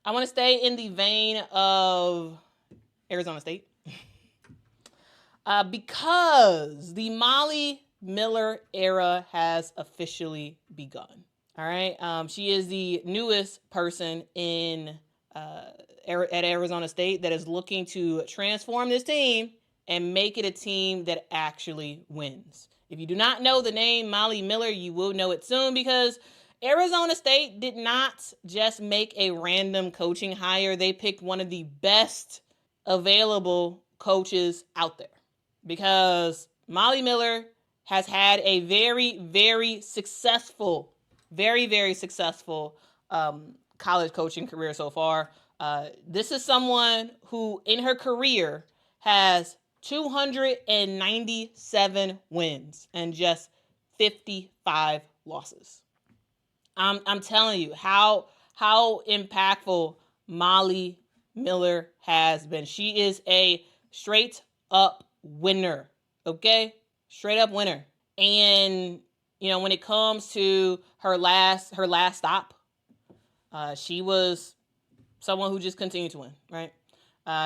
I want to stay in the vein of Arizona State because the Molly Miller era has officially begun. All right. She is the newest person at Arizona State that is looking to transform this team and make it a team that actually wins. If you do not know the name Molly Miller, you will know it soon because Arizona State did not just make a random coaching hire. They picked one of the best available coaches out there because Molly Miller has had a very, very successful college coaching career so far. This is someone who, in her career, has 297 wins and just 55 losses. I'm telling you how impactful Molly Miller has been. She is a straight up winner. Okay? Straight up winner. And when it comes to her last stop, she was someone who just continued to win, right?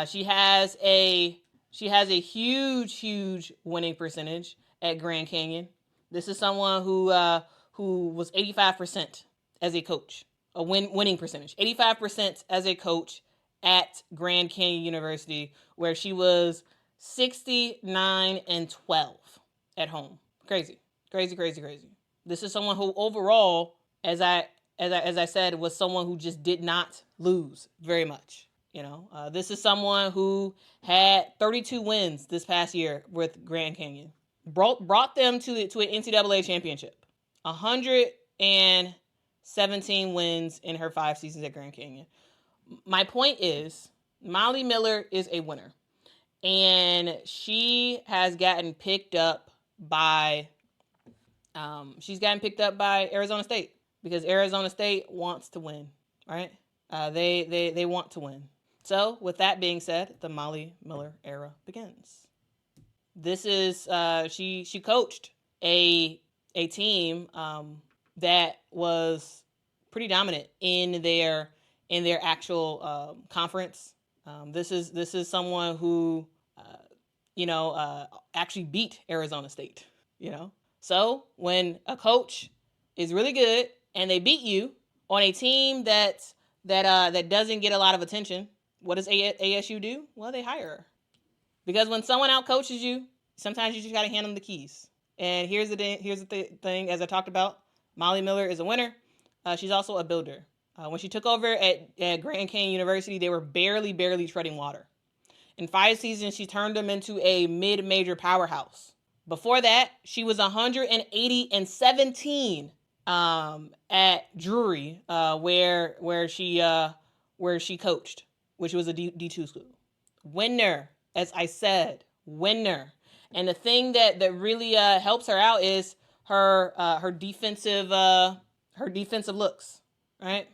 She has a huge winning percentage at Grand Canyon. This is someone who was 85% as a coach, a winning percentage, 85% as a coach at Grand Canyon University, where she was 69-12 at home. Crazy. This is someone who overall, as I said, was someone who just did not lose very much. This is someone who had 32 wins this past year with Grand Canyon. Brought them to an NCAA championship. 117 wins in her 5 seasons at Grand Canyon. My point is, Molly Miller is a winner. And she has gotten picked up by Arizona State because Arizona State wants to win, right? They want to win. So, with that being said, the Molly Miller era begins. This is she coached a team that was pretty dominant in their actual conference. This is someone who actually beat Arizona State. So when a coach is really good and they beat you on a team that doesn't get a lot of attention, what does ASU do? Well, they hire her. Because when someone outcoaches you, sometimes you just got to hand them the keys. And here's the thing, as I talked about, Molly Miller is a winner. She's also a builder. When she took over at Grand Canyon University, they were barely treading water. In 5 seasons, she turned them into a mid-major powerhouse. Before that, she was 180-17 at Drury, where she coached, which was a D2 school. Winner, as I said, winner. And the thing that really helps her out is her defensive looks, right?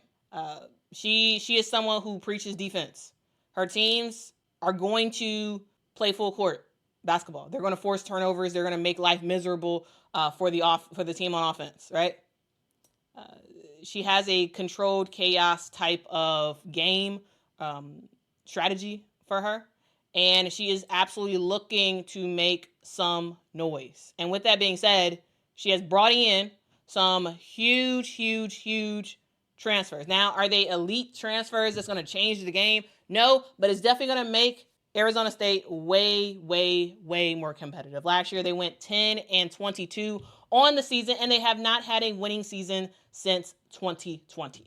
She is someone who preaches defense. Her teams are going to play full court basketball. They're going to force turnovers. They're going to make life miserable for the team on offense, right? She has a controlled chaos type of game strategy for her, and she is absolutely looking to make some noise. And with that being said, she has brought in some huge transfers. Now, are they elite transfers that's going to change the game? No, but it's definitely going to make Arizona State way more competitive. Last year, they went 10-22 on the season, and they have not had a winning season since 2020.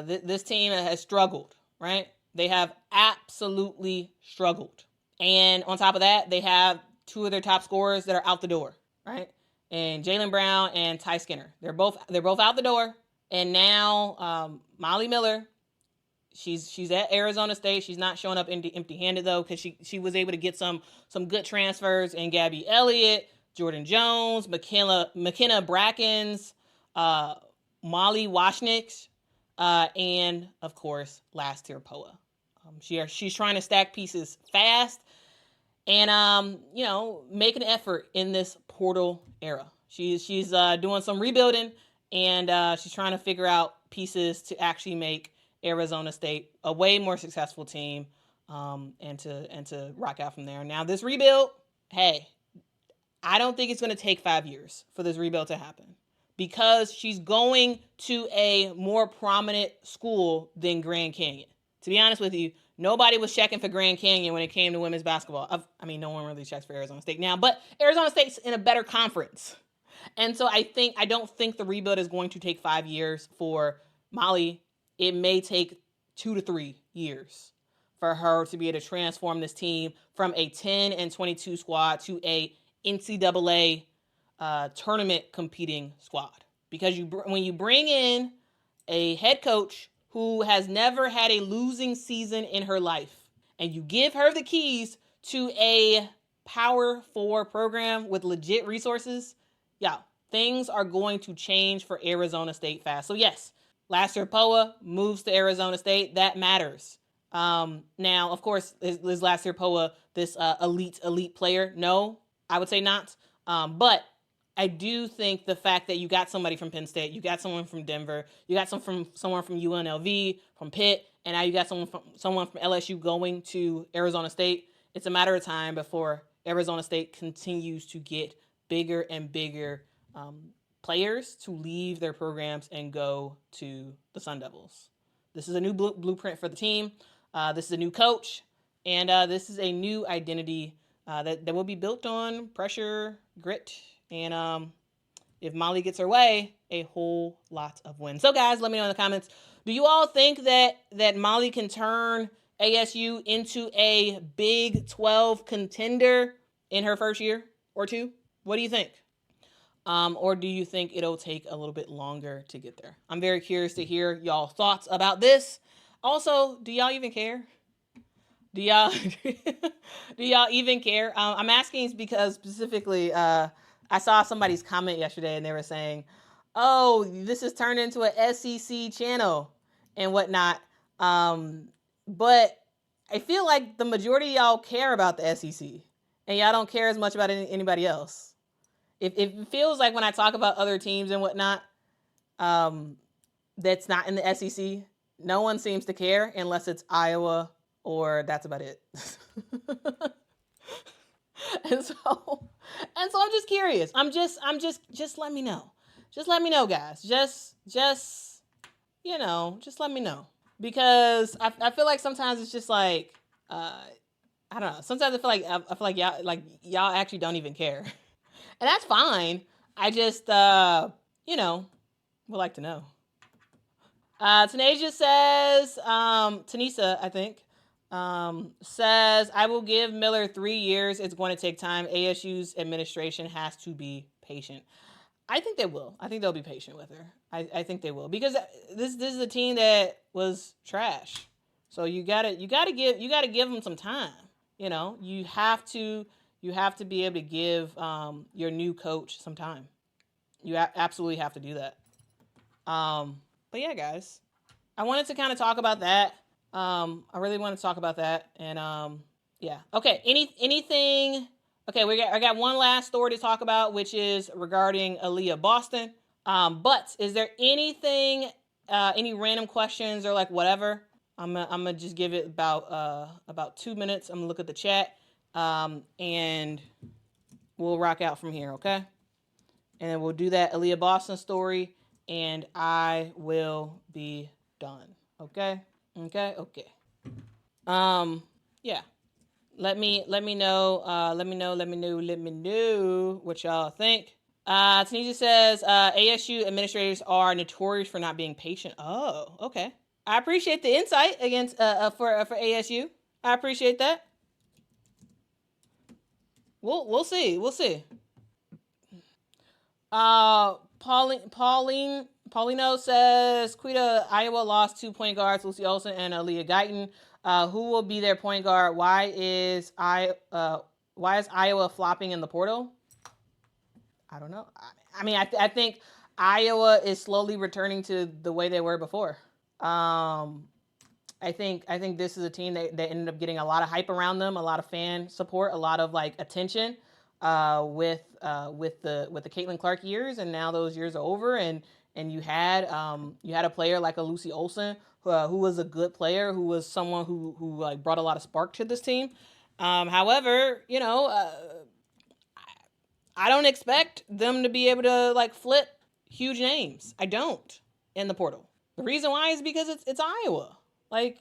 This team has struggled, right? They have absolutely struggled. And on top of that, they have 2 of their top scorers that are out the door, right? And Jaylen Brown and Ty Skinner. They're both out the door. And now Molly Miller, she's at Arizona State. She's not showing up empty-handed though, because she was able to get some good transfers in Gabby Elliott, Jordan Jones, McKenna Brackens, Molly Washnick, and of course Last-Tier Poa. She's trying to stack pieces fast and make an effort in this portal era. She's doing some rebuilding, and she's trying to figure out pieces to actually make Arizona State, a way more successful team, and to rock out from there. Now this rebuild, hey, I don't think it's going to take 5 years for this rebuild to happen because she's going to a more prominent school than Grand Canyon. To be honest with you, nobody was checking for Grand Canyon when it came to women's basketball. I mean, no one really checks for Arizona State now, but Arizona State's in a better conference. And so I don't think the rebuild is going to take 5 years for Molly. It may take 2 to 3 years for her to be able to transform this team from a 10-22 squad to a NCAA tournament competing squad. Because when you bring in a head coach who has never had a losing season in her life, and you give her the keys to a Power 4 program with legit resources, things are going to change for Arizona State fast. So yes, Lasser Poa moves to Arizona State. That matters. Now, of course, is Lasser Poa this elite player? No, I would say not. But I do think the fact that you got somebody from Penn State, you got someone from Denver, you got someone from UNLV, from Pitt, and now you got someone from LSU going to Arizona State. It's a matter of time before Arizona State continues to get bigger and bigger players to leave their programs and go to the Sun Devils. This is a new blueprint for the team. This is a new coach, and this is a new identity that will be built on pressure, grit, and if Molly gets her way, a whole lot of wins. So guys, let me know in the comments. Do you all think that Molly can turn ASU into a Big 12 contender in her first year or two? What do you think? Or do you think it'll take a little bit longer to get there? I'm very curious to hear y'all thoughts about this. Also, do y'all even care? Do y'all even care? I'm asking because specifically, I saw somebody's comment yesterday and they were saying, "Oh, this has turned into an SEC channel and whatnot." But I feel like the majority of y'all care about the SEC, and y'all don't care as much about anybody else. It feels like when I talk about other teams and whatnot, that's not in the SEC, no one seems to care unless it's Iowa or that's about it. and so I'm just curious. I'm just let me know. Just let me know, guys. Just let me know. Because I feel like sometimes it's just like I don't know. Sometimes I feel like y'all actually don't even care. And that's fine. I just, would like to know. Tanasia says, Tanisa, I think, says, I will give Miller 3 years. It's going to take time. ASU's administration has to be patient. I think they will. I think they'll be patient with her. I think they will. Because this is a team that was trash. So you gotta give them some time. You have to be able to give your new coach some time. You absolutely have to do that. But yeah, guys, I wanted to kind of talk about that. I really want to talk about that. And yeah. Okay. Anything? Okay. I got one last story to talk about, which is regarding Aaliyah Boston. But is there anything, any random questions or like whatever? I'm gonna just give it about 2 minutes. I'm gonna look at the chat. And we'll rock out from here, okay? And then we'll do that Aaliyah Boston story, and I will be done, okay? Okay. Yeah. Let me know what y'all think. Tanisha says ASU administrators are notorious for not being patient. Oh, okay. I appreciate the insight against for ASU. I appreciate that. We'll see. Paulino says Quita Iowa lost 2 point guards, Lucy Olsen and Aaliyah Guyton. Who will be their point guard? Why is Iowa flopping in the portal? I don't know. I mean, I think Iowa is slowly returning to the way they were before. I think this is a team that ended up getting a lot of hype around them, a lot of fan support, a lot of like attention with the Caitlin Clark years, and now those years are over, and you had a player like a Lucy Olsen who was a good player, who was someone who like brought a lot of spark to this team. However, I don't expect them to be able to like flip huge names. I don't in the portal. The reason why is because it's Iowa. Like,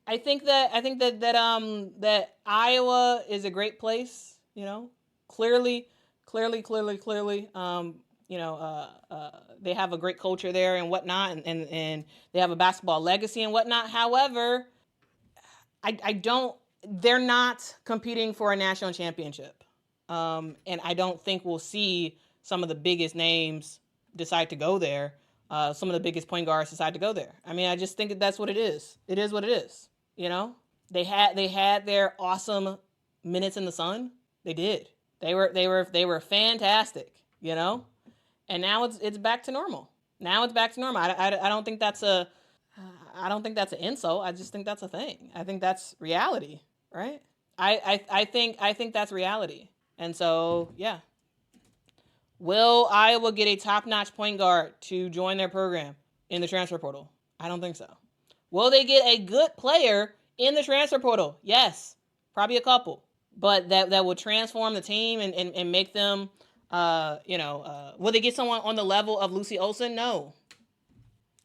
I think that Iowa is a great place, Clearly. They have a great culture there and whatnot, and they have a basketball legacy and whatnot. However, they're not competing for a national championship. And I don't think we'll see some of the biggest names decide to go there. Some of the biggest point guards decide to go there. I mean, I just think that that's what it is. It is what it is. They had their awesome minutes in the sun. They did. They were fantastic. And now it's back to normal. I don't think that's an insult. I just think that's a thing. I think that's reality, right? I think that's reality. And so, yeah. Will Iowa get a top-notch point guard to join their program in the transfer portal? I don't think so. Will they get a good player in the transfer portal? Yes. Probably a couple. But that will transform the team and make them, will they get someone on the level of Lucy Olsen? No.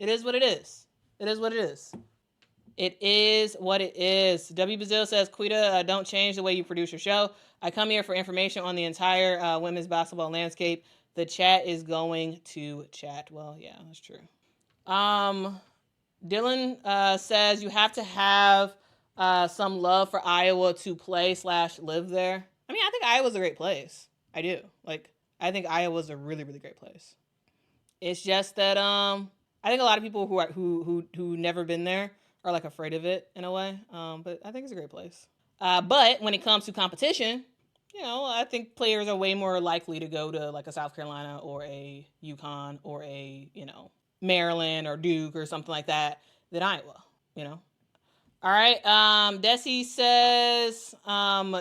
It is what it is. It is what it is. It is what it is. W. Bazil says, Quita, don't change the way you produce your show. I come here for information on the entire women's basketball landscape. The chat is going to chat. Well, yeah, that's true. Dylan says you have to have some love for Iowa to play/live there. I mean, I think Iowa's a great place. I do. I think Iowa's a really, really great place. It's just that I think a lot of people who never been there are afraid of it in a way. But I think it's a great place. But when it comes to competition, I think players are way more likely to go to a South Carolina or a UConn or a, Maryland or Duke or something like that than Iowa, All right. Desi says,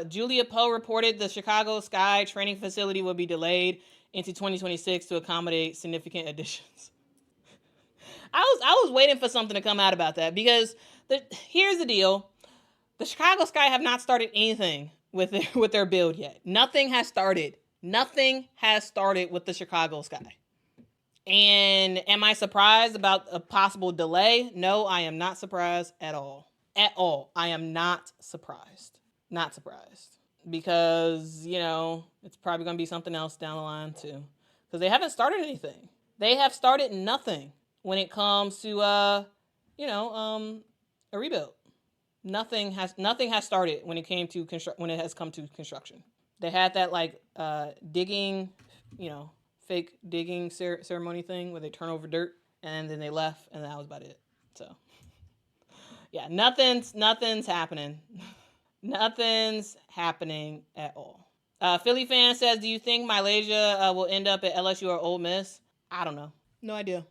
Julia Poe reported the Chicago Sky training facility will be delayed into 2026 to accommodate significant additions. I was waiting for something to come out about that because here's the deal. The Chicago Sky have not started anything with their build yet. Nothing has started. Nothing has started with the Chicago Sky. And am I surprised about a possible delay? No, I am not surprised at all. At all. I am not surprised. Not surprised. Because, it's probably going to be something else down the line too. Because they haven't started anything. They have started nothing when it comes to, a rebuild. Nothing has started when it has come to construction. They had that digging, fake digging ceremony thing where they turn over dirt and then they left and that was about it. So yeah, nothing's happening. Nothing's happening at all. Philly fan says, do you think Malaysia will end up at LSU or Ole Miss? I don't know. No idea.